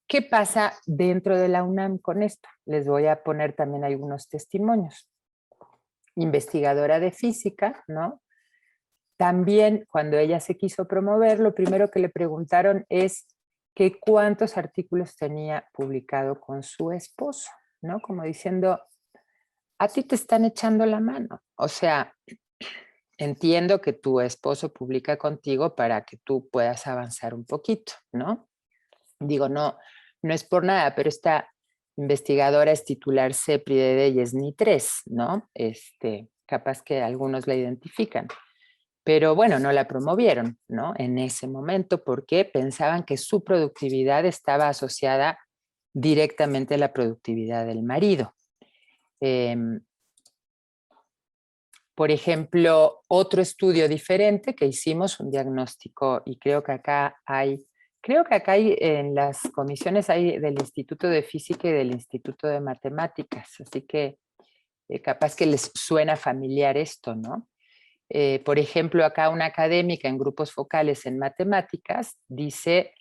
¿Qué pasa dentro de la UNAM con esto? Les voy a poner también algunos testimonios. Investigadora de física, ¿no? también cuando ella se quiso promover, lo primero que le preguntaron es que cuántos artículos tenía publicado con su esposo, ¿no? Como diciendo, a ti te están echando la mano. O sea, entiendo que tu esposo publica contigo para que tú puedas avanzar un poquito, ¿no? Digo, no, no es por nada, pero esta investigadora es titular CEPRI de DESNI 3, ¿no? Capaz que algunos la identifican. Pero bueno, no la promovieron, ¿no? En ese momento, porque pensaban que su productividad estaba asociada directamente a la productividad del marido. Por ejemplo, otro estudio diferente que hicimos, un diagnóstico, y creo que acá hay en las comisiones hay del Instituto de Física y del Instituto de Matemáticas, así que capaz que les suena familiar esto, ¿no? Por ejemplo, acá una académica en grupos focales en matemáticas dice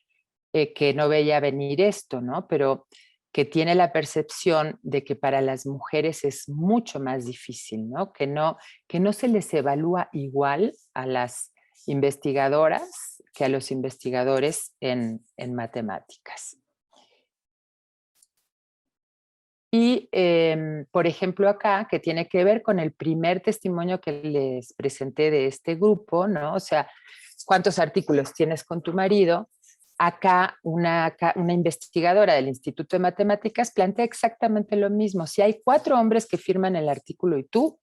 que no veía venir esto, ¿no? Pero que tiene la percepción de que para las mujeres es mucho más difícil, ¿no? Que no se les evalúa igual a las investigadoras que a los investigadores en matemáticas. Y, por ejemplo, acá, que tiene que ver con el primer testimonio que les presenté de este grupo, ¿no? O sea, ¿cuántos artículos tienes con tu marido? Acá una investigadora del Instituto de Matemáticas plantea exactamente lo mismo. Si hay 4 hombres que firman el artículo y tú,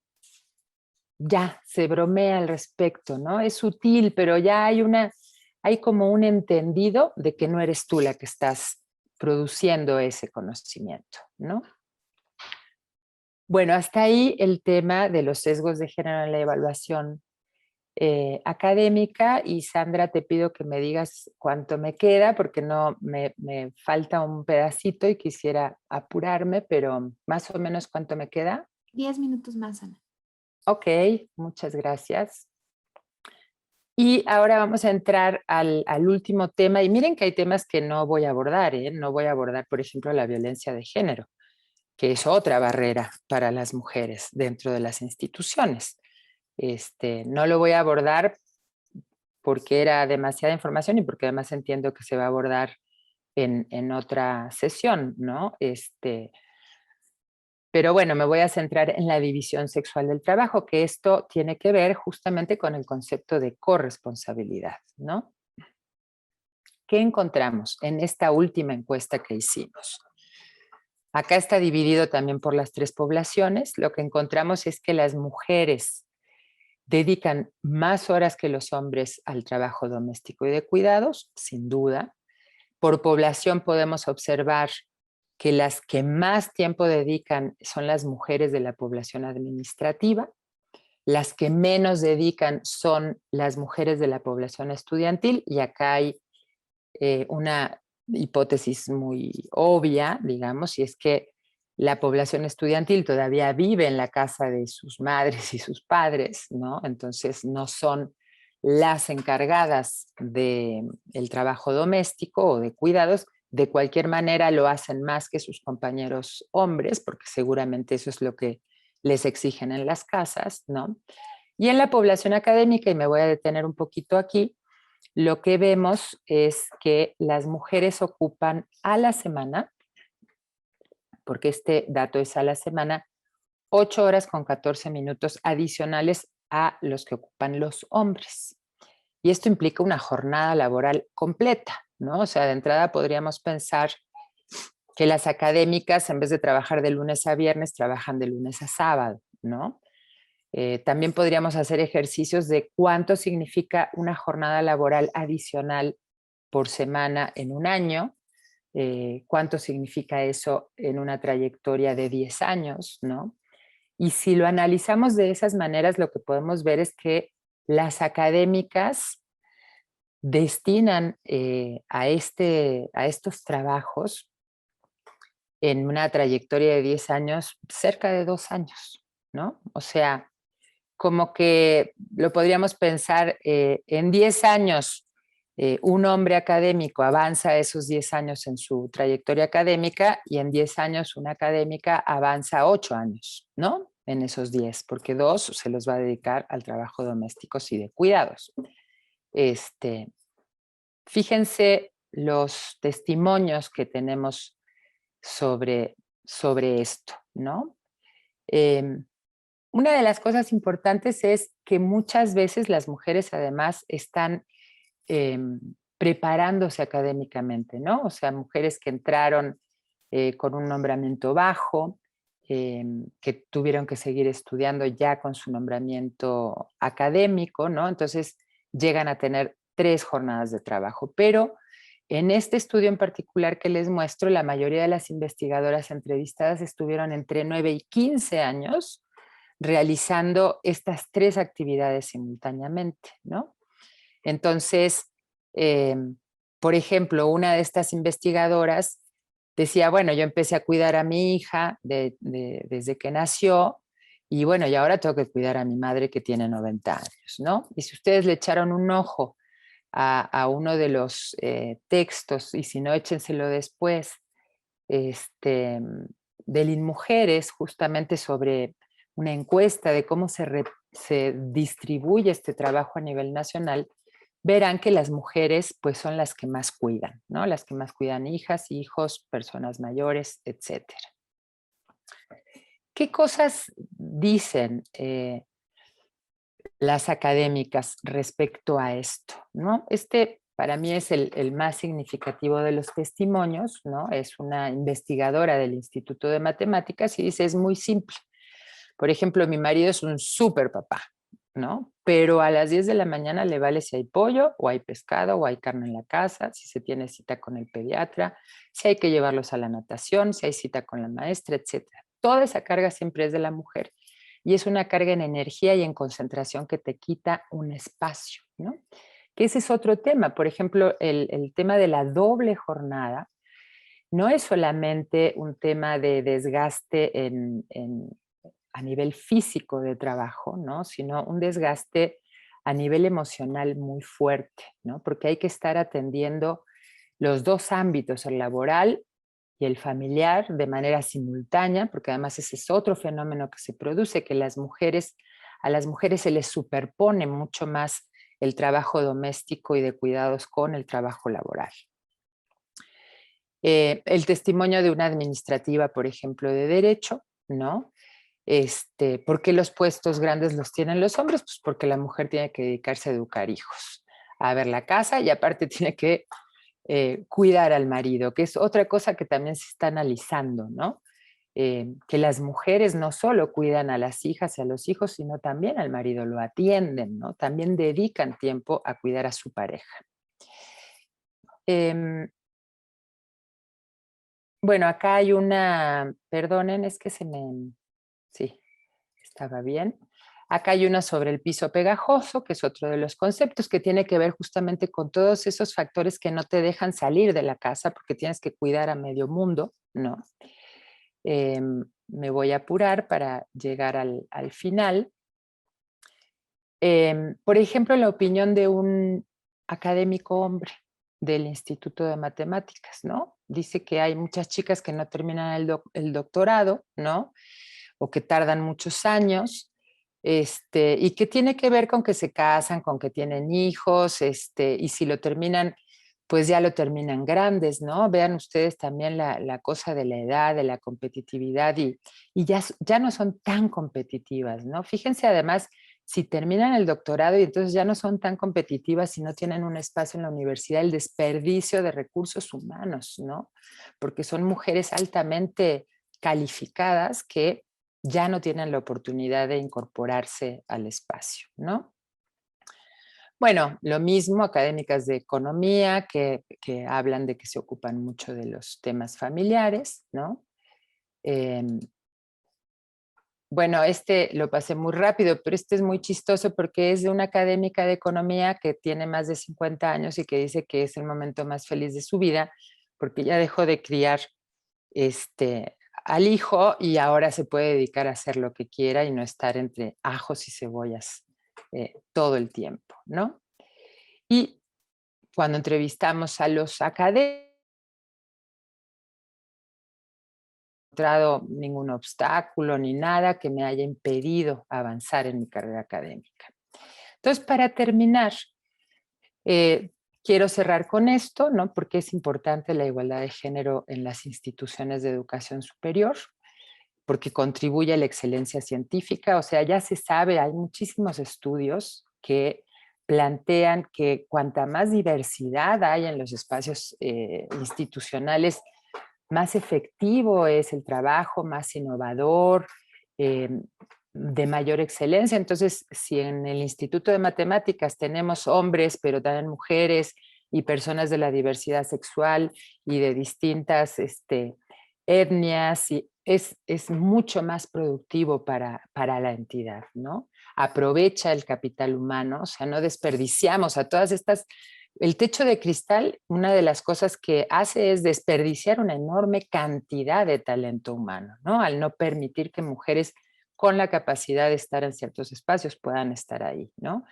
ya se bromea al respecto, ¿no? Es sutil, pero ya hay como un entendido de que no eres tú la que estás produciendo ese conocimiento, ¿no? Bueno, hasta ahí el tema de los sesgos de género en la evaluación académica. Y Sandra, te pido que me digas cuánto me queda, porque no me falta un pedacito y quisiera apurarme, pero más o menos cuánto me queda. 10 minutos más, Ana. Ok, muchas gracias. Y ahora vamos a entrar al último tema. Y miren que hay temas que no voy a abordar, ¿eh? No voy a abordar, por ejemplo, la violencia de género, que es otra barrera para las mujeres dentro de las instituciones. No lo voy a abordar porque era demasiada información y porque además entiendo que se va a abordar en otra sesión, ¿no? Pero bueno, me voy a centrar en la división sexual del trabajo, que esto tiene que ver justamente con el concepto de corresponsabilidad, ¿no? ¿Qué encontramos en esta última encuesta que hicimos? Acá está dividido también por las 3 poblaciones. Lo que encontramos es que las mujeres dedican más horas que los hombres al trabajo doméstico y de cuidados, sin duda. Por población podemos observar que las que más tiempo dedican son las mujeres de la población administrativa, las que menos dedican son las mujeres de la población estudiantil, y acá hay una hipótesis muy obvia, digamos, y es que la población estudiantil todavía vive en la casa de sus madres y sus padres, ¿no? Entonces no son las encargadas del trabajo doméstico o de cuidados. De cualquier manera lo hacen más que sus compañeros hombres, porque seguramente eso es lo que les exigen en las casas, ¿no? Y en la población académica, y me voy a detener un poquito aquí, lo que vemos es que las mujeres ocupan a la semana, porque este dato es a la semana, 8 horas con 14 minutos adicionales a los que ocupan los hombres. Y esto implica una jornada laboral completa, ¿no? O sea, de entrada podríamos pensar que las académicas, en vez de trabajar de lunes a viernes, trabajan de lunes a sábado, ¿no? También podríamos hacer ejercicios de cuánto significa una jornada laboral adicional por semana en un año, cuánto significa eso en una trayectoria de 10 años, ¿no? Y si lo analizamos de esas maneras, lo que podemos ver es que las académicas destinan a estos trabajos en una trayectoria de 10 años cerca de 2 años, ¿no? O sea, como que lo podríamos pensar en 10 años, un hombre académico avanza esos 10 años en su trayectoria académica, y en 10 años una académica avanza 8 años, ¿no? en esos 10, porque 2 se los va a dedicar al trabajo doméstico y de cuidados. Fíjense los testimonios que tenemos sobre esto, ¿no? Una de las cosas importantes es que muchas veces las mujeres además están preparándose académicamente, ¿no? O sea, mujeres que entraron con un nombramiento bajo, que tuvieron que seguir estudiando ya con su nombramiento académico, ¿no? Entonces llegan a tener 3 jornadas de trabajo, pero en este estudio en particular que les muestro, la mayoría de las investigadoras entrevistadas estuvieron entre 9 y 15 años realizando estas 3 actividades simultáneamente, ¿no? Entonces, por ejemplo, una de estas investigadoras decía, bueno, yo empecé a cuidar a mi hija desde que nació y bueno, y ahora tengo que cuidar a mi madre que tiene 90 años, ¿no? Y si ustedes le echaron un ojo a uno de los textos, y si no, échenselo después, del InMujeres, justamente sobre una encuesta de cómo se distribuye este trabajo a nivel nacional, verán que las mujeres pues son las que más cuidan, ¿no? Las que más cuidan hijas, hijos, personas mayores, etcétera. ¿Qué cosas dicen las académicas respecto a esto, ¿no? Para mí es el más significativo de los testimonios, ¿no? Es una investigadora del Instituto de Matemáticas y dice, es muy simple. Por ejemplo, mi marido es un súper papá, ¿no? Pero a las 10 de la mañana le vale si hay pollo o hay pescado o hay carne en la casa, si se tiene cita con el pediatra, si hay que llevarlos a la natación, si hay cita con la maestra, etcétera. Toda esa carga siempre es de la mujer y es una carga en energía y en concentración que te quita un espacio, ¿no? Que ese es otro tema. Por ejemplo, el tema de la doble jornada no es solamente un tema de desgaste a nivel físico de trabajo, ¿no? Sino un desgaste a nivel emocional muy fuerte, ¿no? Porque hay que estar atendiendo los 2 ámbitos, el laboral y el familiar, de manera simultánea, porque además ese es otro fenómeno que se produce, que a las mujeres se les superpone mucho más el trabajo doméstico y de cuidados con el trabajo laboral. El testimonio de una administrativa, por ejemplo, de derecho, ¿no? ¿Por qué los puestos grandes los tienen los hombres? Pues porque la mujer tiene que dedicarse a educar hijos, a ver la casa y aparte tiene que cuidar al marido, que es otra cosa que también se está analizando, ¿no? Que las mujeres no solo cuidan a las hijas y a los hijos, sino también al marido, lo atienden, ¿no? También dedican tiempo a cuidar a su pareja. Bueno, acá hay perdonen, es que sí, estaba bien. Acá hay una sobre el piso pegajoso, que es otro de los conceptos que tiene que ver justamente con todos esos factores que no te dejan salir de la casa porque tienes que cuidar a medio mundo, ¿no? Me voy a apurar para llegar al final. Por ejemplo, la opinión de un académico hombre del Instituto de Matemáticas, ¿no? Dice que hay muchas chicas que no terminan el doctorado, ¿no? O que tardan muchos años, y que tiene que ver con que se casan, con que tienen hijos, y si lo terminan, pues ya lo terminan grandes, ¿no? Vean ustedes también la cosa de la edad, de la competitividad y ya no son tan competitivas, ¿no? Fíjense además, si terminan el doctorado y entonces ya no son tan competitivas y no tienen un espacio en la universidad, el desperdicio de recursos humanos, ¿no? Porque son mujeres altamente calificadas que ya no tienen la oportunidad de incorporarse al espacio, ¿no? Bueno, lo mismo, académicas de economía que hablan de que se ocupan mucho de los temas familiares, ¿no? Bueno, lo pasé muy rápido, pero este es muy chistoso porque es de una académica de economía que tiene más de 50 años y que dice que es el momento más feliz de su vida porque ya dejó de criar al hijo y ahora se puede dedicar a hacer lo que quiera y no estar entre ajos y cebollas todo el tiempo, ¿no? Y cuando entrevistamos a los académicos, encontrado ningún obstáculo ni nada que me haya impedido avanzar en mi carrera académica. Entonces, para terminar, quiero cerrar con esto, ¿no? Porque es importante la igualdad de género en las instituciones de educación superior, porque contribuye a la excelencia científica. O sea, ya se sabe, hay muchísimos estudios que plantean que cuanta más diversidad hay en los espacios institucionales, más efectivo es el trabajo, más innovador, eh, de mayor excelencia. Entonces, si en el Instituto de Matemáticas tenemos hombres, pero también mujeres y personas de la diversidad sexual y de distintas etnias, y es mucho más productivo para la entidad, ¿no? Aprovecha el capital humano, o sea, no desperdiciamos a todas estas. El techo de cristal, una de las cosas que hace es desperdiciar una enorme cantidad de talento humano, ¿no? Al no permitir que mujeres con la capacidad de estar en ciertos espacios puedan estar ahí, ¿no?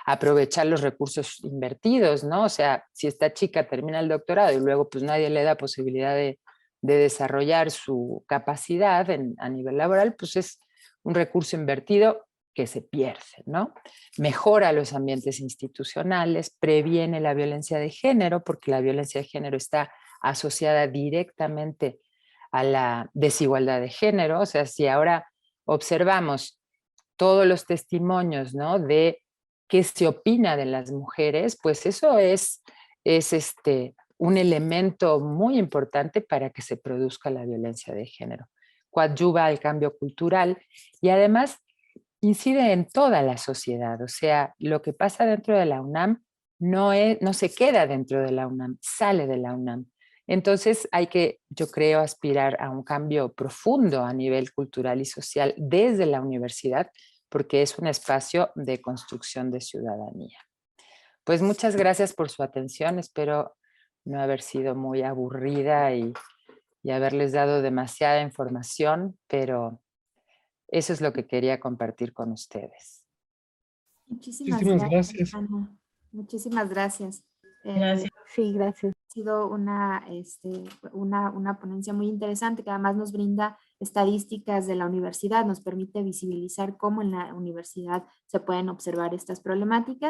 Aprovechar los recursos invertidos, ¿no? O sea, si esta chica termina el doctorado y luego pues nadie le da posibilidad de desarrollar su capacidad a nivel laboral, pues es un recurso invertido que se pierde, ¿no? Mejora los ambientes institucionales, previene la violencia de género, porque la violencia de género está asociada directamente a la desigualdad de género. O sea, si ahora observamos todos los testimonios, ¿no? De qué se opina de las mujeres, pues eso es un elemento muy importante para que se produzca la violencia de género. Coadyuva al cambio cultural y además incide en toda la sociedad. O sea, lo que pasa dentro de la UNAM no se queda dentro de la UNAM, sale de la UNAM. Entonces hay que, yo creo, aspirar a un cambio profundo a nivel cultural y social desde la universidad, porque es un espacio de construcción de ciudadanía. Pues muchas gracias por su atención. Espero no haber sido muy aburrida y haberles dado demasiada información, pero eso es lo que quería compartir con ustedes. Muchísimas Muchísimas gracias, gracias. Ana. Muchísimas gracias. Gracias. Sí, gracias. Ha sido una ponencia muy interesante que además nos brinda estadísticas de la universidad, nos permite visibilizar cómo en la universidad se pueden observar estas problemáticas.